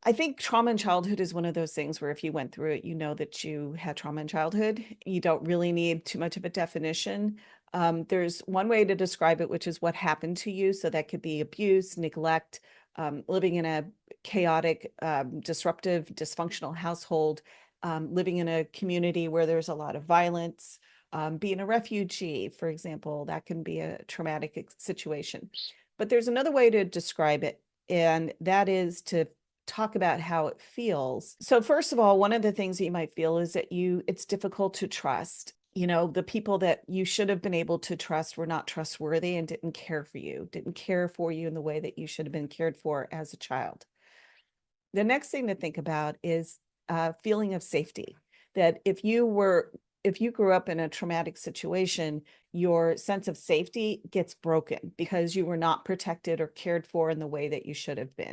I think trauma in childhood is one of those things where if you went through it, you know that you had trauma in childhood. You don't really need too much of a definition. There's one way to describe it, which is what happened to you. So that could be abuse, neglect, living in a chaotic, disruptive, dysfunctional household, living in a community where there's a lot of violence, being a refugee, for example, that can be a traumatic situation. But there's another way to describe it, and that is to talk about how it feels. So first of all, one of the things that you might feel is that it's difficult to trust. You know, the people that you should have been able to trust were not trustworthy and didn't care for you in the way that you should have been cared for as a child. The next thing to think about is a feeling of safety. That if you grew up in a traumatic situation, your sense of safety gets broken because you were not protected or cared for in the way that you should have been.